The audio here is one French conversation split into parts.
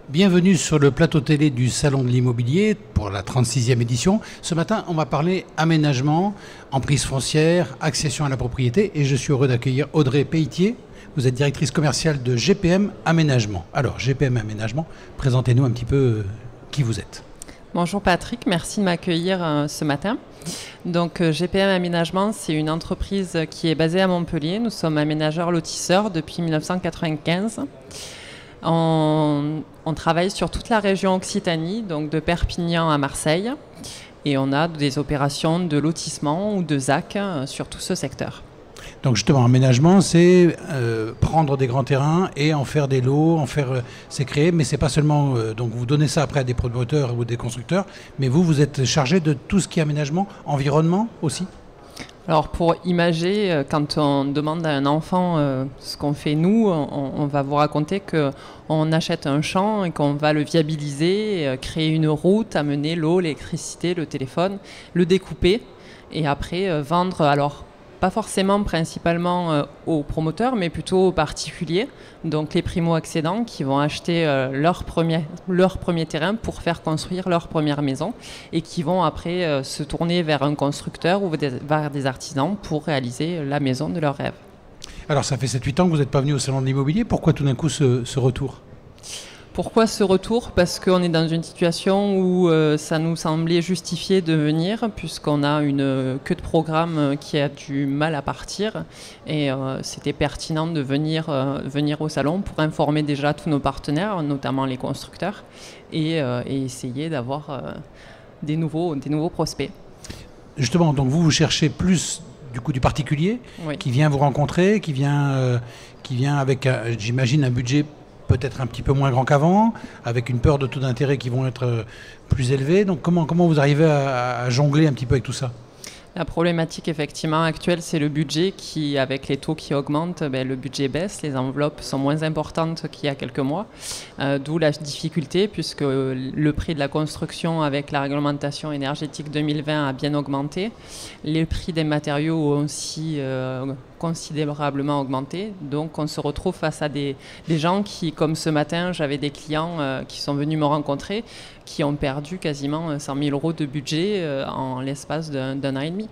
Bienvenue sur le plateau télé du Salon de l'Immobilier pour la 36e édition. Ce matin, on va parler aménagement, emprise foncière, accession à la propriété et je suis heureux d'accueillir Audrey Pelletier. Vous êtes directrice commerciale de GPM Aménagement. Alors, GPM Aménagement, présentez-nous un petit peu qui vous êtes. Bonjour Patrick, merci de m'accueillir ce matin. Donc GPM Aménagement, c'est une entreprise qui est basée à Montpellier. Nous sommes aménageurs lotisseurs depuis 1995. On travaille sur toute la région Occitanie, donc de Perpignan à Marseille. Et on a des opérations de lotissement ou de ZAC sur tout ce secteur. Donc justement, aménagement, c'est prendre des grands terrains et en faire des lots, c'est créer, mais c'est pas seulement, donc vous donnez ça après à des promoteurs ou des constructeurs, mais vous êtes chargé de tout ce qui est aménagement, environnement aussi. Alors pour imager, quand on demande à un enfant ce qu'on fait nous, on va vous raconter qu'on achète un champ et qu'on va le viabiliser, créer une route, amener l'eau, l'électricité, le téléphone, le découper et après vendre, alors pas forcément principalement aux promoteurs, mais plutôt aux particuliers, donc les primo-accédants qui vont acheter leur premier terrain pour faire construire leur première maison et qui vont après se tourner vers un constructeur ou vers des artisans pour réaliser la maison de leur rêve. Alors ça fait 7-8 ans que vous n'êtes pas venu au Salon de l'Immobilier, pourquoi tout d'un coup ce retour ? Pourquoi ce retour ? Parce qu'on est dans une situation où ça nous semblait justifié de venir, puisqu'on a une queue de programme qui a du mal à partir. Et c'était pertinent de venir au salon pour informer déjà tous nos partenaires, notamment les constructeurs, et essayer d'avoir des nouveaux prospects. Justement, donc vous cherchez plus du particulier, oui, qui vient vous rencontrer, qui vient avec, j'imagine, un budget peut-être un petit peu moins grand qu'avant, avec une peur de taux d'intérêt qui vont être plus élevés. Donc comment vous arrivez à jongler un petit peu avec tout ça ? La problématique effectivement actuelle, c'est le budget qui, avec les taux qui augmentent, le budget baisse, les enveloppes sont moins importantes qu'il y a quelques mois, d'où la difficulté puisque le prix de la construction avec la réglementation énergétique 2020 a bien augmenté, les prix des matériaux ont aussi considérablement augmenté, donc on se retrouve face à des gens qui, comme ce matin, j'avais des clients qui sont venus me rencontrer, qui ont perdu quasiment 100 000 euros de budget en l'espace d'un an et demi.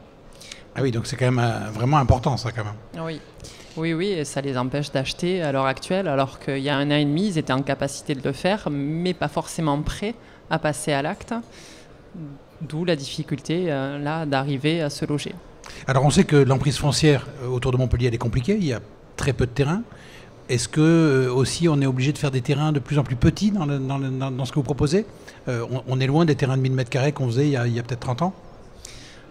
Ah oui, donc c'est quand même vraiment important ça quand même. Oui, et ça les empêche d'acheter à l'heure actuelle, alors qu'il y a un an et demi, ils étaient en capacité de le faire, mais pas forcément prêts à passer à l'acte, d'où la difficulté là d'arriver à se loger. Alors on sait que l'emprise foncière autour de Montpellier elle est compliquée, il y a très peu de terrain. Est-ce que aussi on est obligé de faire des terrains de plus en plus petits dans ce que vous proposez ? On est loin des terrains de 1000 m² qu'on faisait il y a peut-être 30 ans ?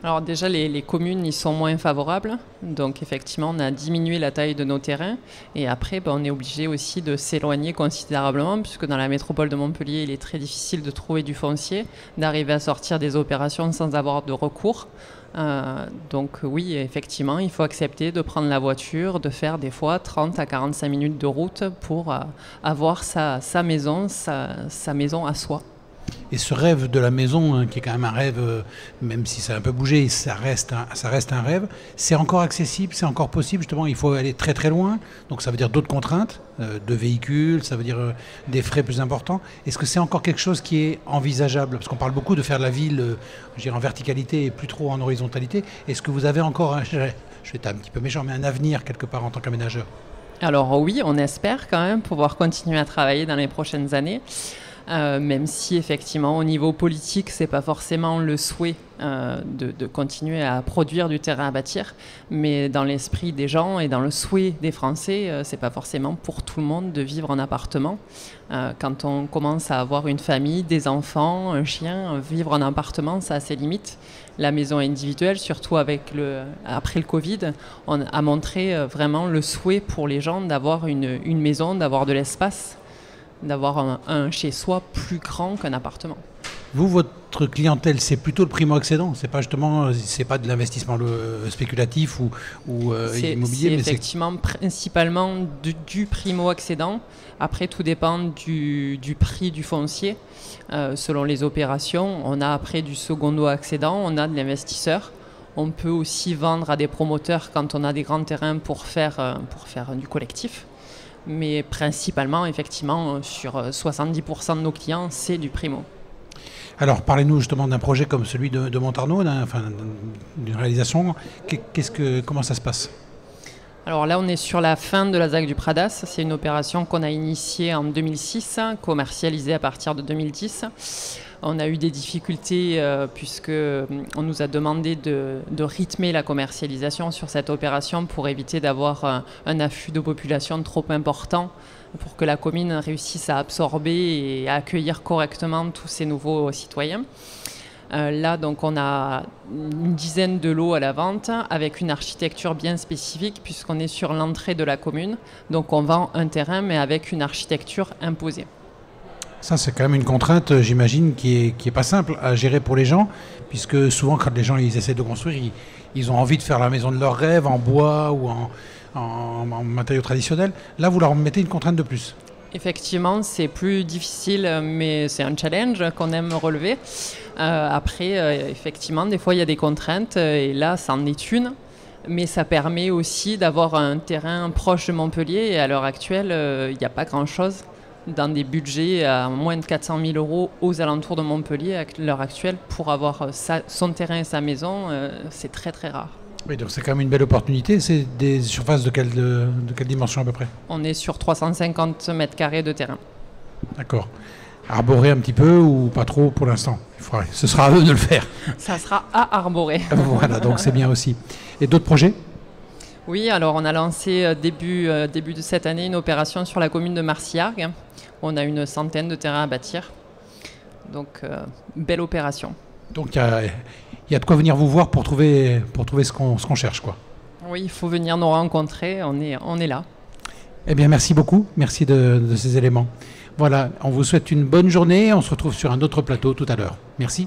Alors déjà, les communes y sont moins favorables. Donc effectivement, on a diminué la taille de nos terrains. Et après, on est obligé aussi de s'éloigner considérablement, puisque dans la métropole de Montpellier, il est très difficile de trouver du foncier, d'arriver à sortir des opérations sans avoir de recours. Donc oui, effectivement, il faut accepter de prendre la voiture, de faire des fois 30 à 45 minutes de route pour avoir sa maison à soi. Et ce rêve de la maison, qui est quand même un rêve, même si ça a un peu bougé, ça reste un rêve, c'est encore accessible, c'est encore possible, justement, il faut aller très très loin, donc ça veut dire d'autres contraintes, de véhicules, ça veut dire des frais plus importants. Est-ce que c'est encore quelque chose qui est envisageable ? Parce qu'on parle beaucoup de faire la ville, je dirais en verticalité et plus trop en horizontalité. Est-ce que vous avez encore, je vais être un petit peu méchant, mais un avenir quelque part en tant qu'aménageur ? Alors oui, on espère quand même pouvoir continuer à travailler dans les prochaines années. Même si effectivement au niveau politique c'est pas forcément le souhait de continuer à produire du terrain à bâtir, mais dans l'esprit des gens et dans le souhait des Français, c'est pas forcément pour tout le monde de vivre en appartement. Quand on commence à avoir une famille, des enfants, un chien, vivre en appartement ça a ses limites. La maison individuelle, surtout après le Covid, on a montré vraiment le souhait pour les gens d'avoir une maison, d'avoir de l'espace, d'avoir un chez-soi plus grand qu'un appartement. Vous, votre clientèle, c'est plutôt le primo-accédant, c'est pas de l'investissement spéculatif ou immobilier, mais effectivement principalement du primo-accédant. Après, tout dépend du prix du foncier. Selon les opérations, on a après du secondo-accédant, on a de l'investisseur. On peut aussi vendre à des promoteurs quand on a des grands terrains pour faire du collectif. Mais principalement, effectivement, sur 70% de nos clients, c'est du primo. Alors, parlez-nous justement d'un projet comme celui de Montarnaud, d'une réalisation. Comment ça se passe? Alors là, on est sur la fin de la ZAC du Pradas. C'est une opération qu'on a initiée en 2006, commercialisée à partir de 2010. On a eu des difficultés puisqu'on nous a demandé de rythmer la commercialisation sur cette opération pour éviter d'avoir un afflux de population trop important, pour que la commune réussisse à absorber et à accueillir correctement tous ces nouveaux citoyens. Là, donc, on a une dizaine de lots à la vente avec une architecture bien spécifique puisqu'on est sur l'entrée de la commune. Donc, on vend un terrain mais avec une architecture imposée. Ça, c'est quand même une contrainte, j'imagine, qui est pas simple à gérer pour les gens, puisque souvent, quand les gens ils essaient de construire, ils ont envie de faire la maison de leurs rêves en bois ou en matériaux traditionnels. Là, vous leur mettez une contrainte de plus. Effectivement, c'est plus difficile, mais c'est un challenge qu'on aime relever. Après, effectivement, des fois, il y a des contraintes, et là, c'en est une. Mais ça permet aussi d'avoir un terrain proche de Montpellier, et à l'heure actuelle, il n'y a pas grand-chose dans des budgets à moins de 400 000 € aux alentours de Montpellier à l'heure actuelle. Pour avoir son terrain et sa maison, c'est très très rare. Oui, donc c'est quand même une belle opportunité. C'est des surfaces de quelle dimension à peu près? On est sur 350 mètres carrés de terrain. D'accord. Arborer un petit peu ou pas trop pour l'instant? Ce sera à eux de le faire. Ça sera à arborer. Voilà, donc c'est bien aussi. Et d'autres projets? Oui, alors on a lancé début de cette année une opération sur la commune de Marcillargues. On a une centaine de terrains à bâtir. Donc, belle opération. Donc, il y a de quoi venir vous voir pour trouver ce qu'on cherche, quoi. Oui, il faut venir nous rencontrer. On est là. Eh bien, merci beaucoup. Merci de ces éléments. Voilà, on vous souhaite une bonne journée. On se retrouve sur un autre plateau tout à l'heure. Merci.